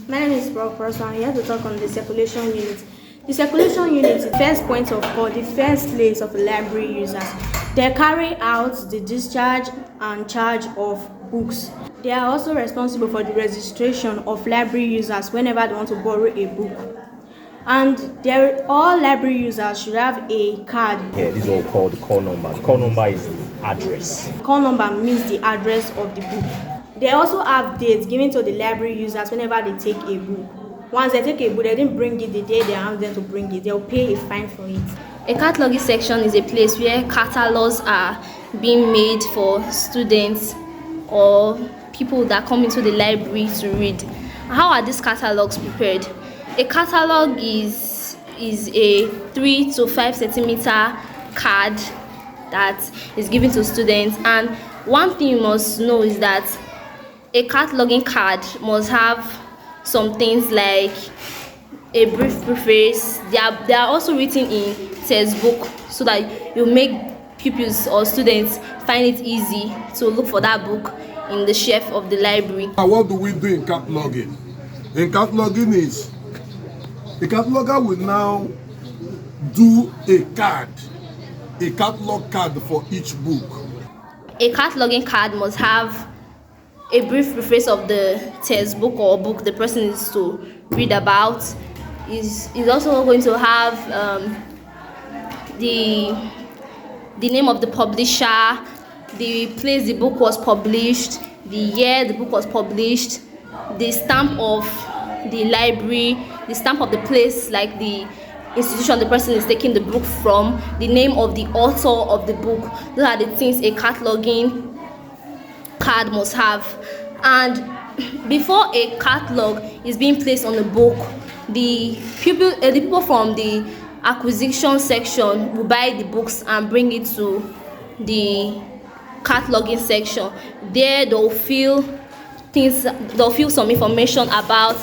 My name is Prof. Rosa. I'm here to talk on the circulation unit. The circulation unit is the first point of call, the first place of library users. They carry out the discharge and charge of books. They are also responsible for the registration of library users whenever they want to borrow a book. And all library users should have a card. Yeah, this is all called the call number. The call number is the address. Call number means the address of the book. They also have dates given to the library users whenever they take a book. Once they take a book, they didn't bring it the day they asked them to bring it, they'll pay a fine for it. A cataloging section is a place where catalogs are being made for students or people that come into the library to read. How are these catalogs prepared? A catalog is a 3 to 5 centimeter card that is given to students, and one thing you must know is that a cataloging card must have some things like a brief preface. They are also written in textbook so that you make pupils or students find it easy to look for that book in the shelf of the library. What do we do in cataloging? In cataloging is the cataloger will now do a catalog card for each book. A cataloging card must have a brief preface of the textbook or book the person is to read about. Is also going to have the name of the publisher, the place the book was published, the year the book was published, the stamp of the library, the stamp of the place, like the institution the person is taking the book from, the name of the author of the book. Those are the things a cataloging card must have. And before a catalog is being placed on the book, the people from the acquisition section will buy the books and bring it to the cataloging section. There they'll fill some information about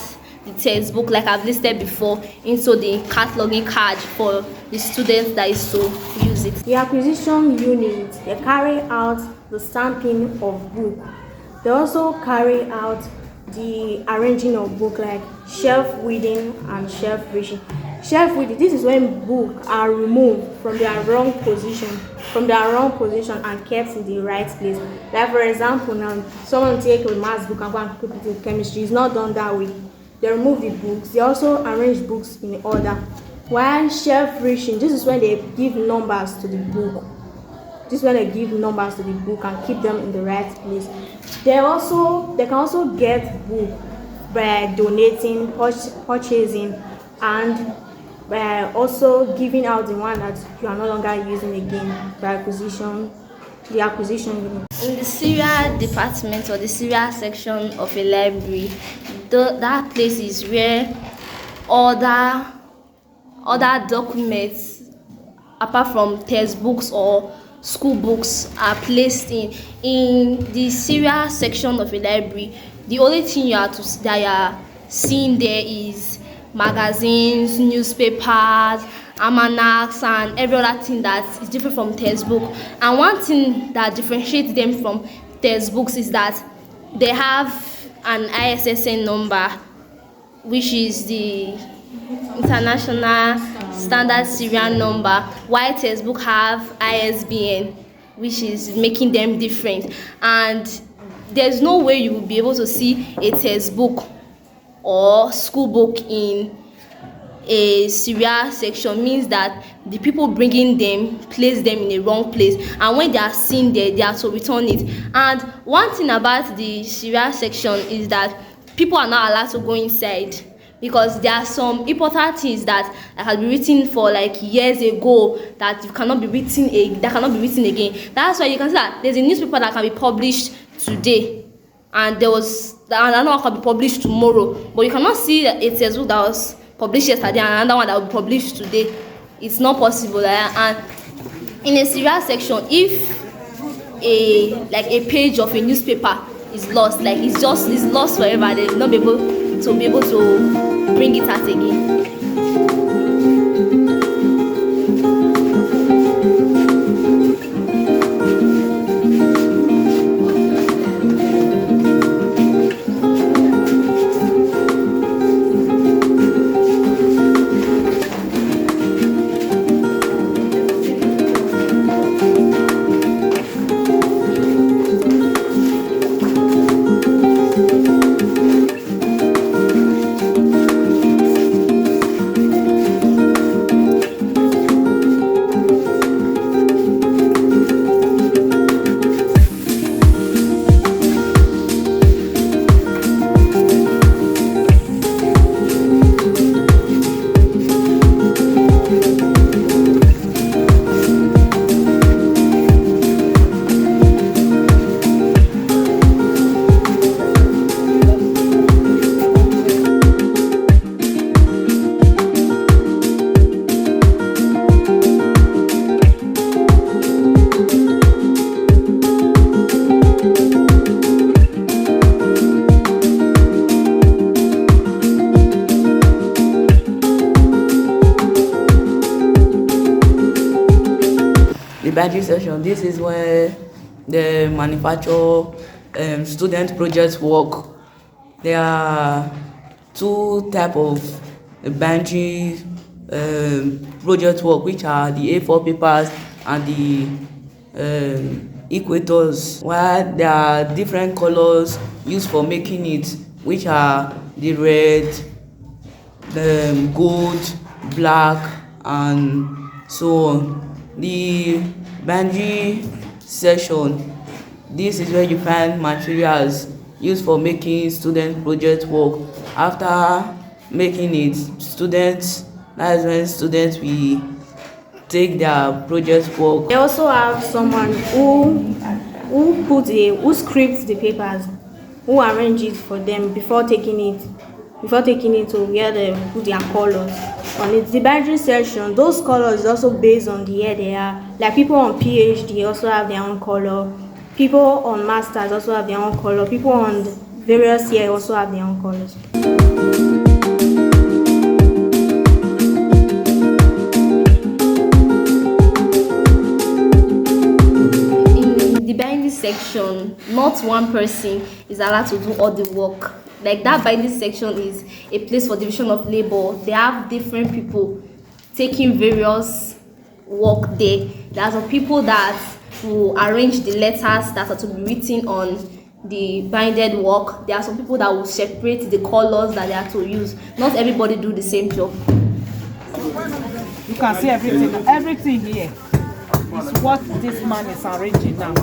the textbook, like I've listed before, into the cataloging card for the students that is to use it. The acquisition unit, they carry out the stamping of book. They also carry out the arranging of book, like shelf widthing and shelf reaching. Shelf width, this is when books are removed from their wrong position and kept in the right place. Like for example, now someone take a maths book and go and keep it in chemistry. It's not done that way. They remove the books. They also arrange books in order. While shelf reaching, this is when they give numbers to the book. This is when they give numbers to the book and keep them in the right place. They can also get book by donating, purchasing, and by also giving out the one that you are no longer using again by the acquisition unit. In the serial department or the serial section of a library, that place is where other documents apart from textbooks or school books are placed in the serial section of a library. The only thing you are seeing there is magazines, newspapers, almanacs, and every other thing that is different from textbook. And one thing that differentiates them from textbooks is that they have an ISSN number, which is the International Standard Serial Number, while textbook have ISBN, which is making them different. And there's no way you will be able to see a textbook or school book in a serial section. Means that the people bringing them place them in a wrong place, and when they are seen there, they have to return it. And one thing about the serial section is that people are not allowed to go inside, because there are some important things that have been written for like years ago that cannot be written again. That's why you can see that there's a newspaper that can be published today, and another one can be published tomorrow, but you cannot see a textbook that was published yesterday and another one that will be published today. It's not possible. And in a serial section, if a page of a newspaper is lost, like it's lost forever, they will not be able to bring it out again. battery section, this is where the manufacture student project work. There are two type of battery project work, which are the A4 papers and the equators, while there are different colors used for making it, which are the red, the gold, black, and so on. The boundary section, this is where you find materials used for making student project work. After making it, that's when students will take their project work. They also have someone who scripts the papers, who arranges for them before taking it to where they put their colors on it. The boundary section, those colors is also based on the year they are. Like people on PhD also have their own color. People on masters also have their own color. People on various years also have their own colors. In the binding section, not one person is allowed to do all the work. Like that binding section is a place for division of labor. They have different people taking various work there. There are some people that will arrange the letters that are to be written on the binded work. There are some people that will separate the colors that they are to use. Not everybody do the same job. You can see everything here is what this man is arranging now. You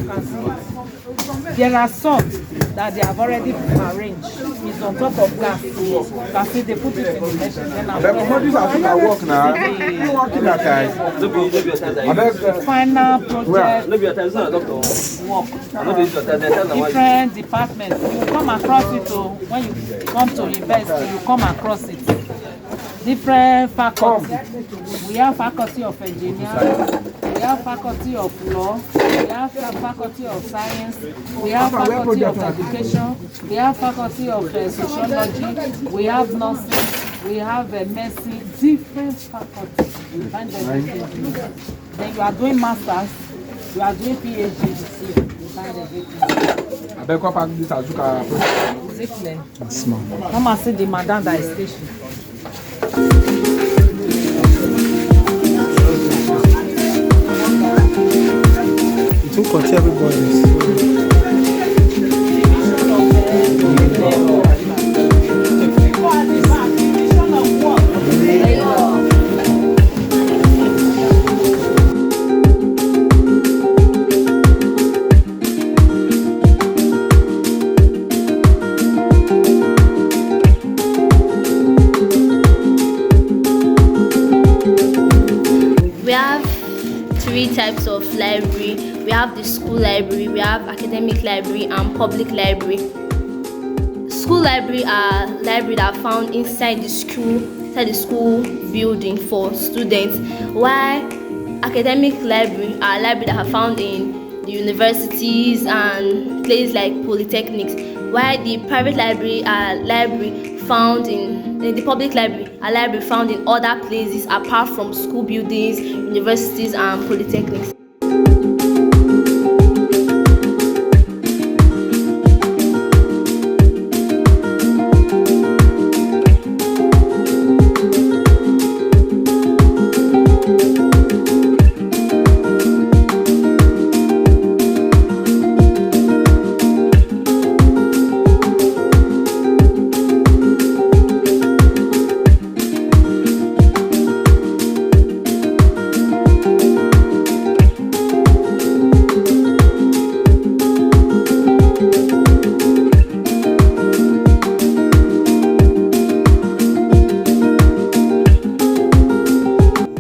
can see it. There are some that they have already arranged. It's on top of gas. You can see they put it in the machine. Then after work now. You working that time? Final project work. Different departments. You come across it when you come to university. You come across it. Different faculty. We have faculty of engineering. We have faculty of law, we have faculty of science, we have faculty of education, we have faculty of sociology, we have nursing, we have medicine, different faculties. You find everything. Then you are doing masters, you are doing PhD, you find everything. I beg you pack this azuka. Come and see the madam that is stationed. To continue everybody. We have three types of library. We have the school library, we have academic library, and public library. School library are library that are found inside the school building for students, while academic library are library that are found in the universities and places like polytechnics, while the private library are library found in the public library are library found in other places apart from school buildings, universities, and polytechnics.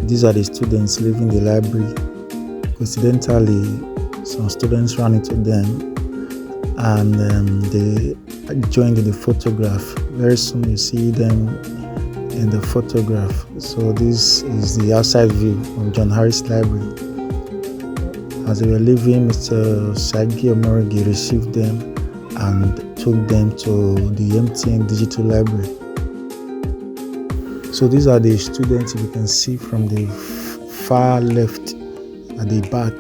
These are the students leaving the library. Coincidentally, some students ran into them and they joined in the photograph. Very soon you see them in the photograph. So this is the outside view of John Harris Library. As they were leaving, Mr. Sagi Omorigi received them and took them to the MTN Digital Library. So these are the students you can see from the far left. At the back,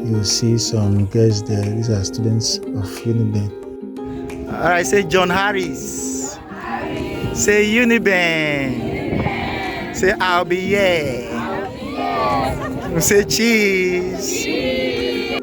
you'll see some girls there. These are students of UNIBEN. All right, say John Harris. Say UNIBEN. Say I'll be here. Say cheese.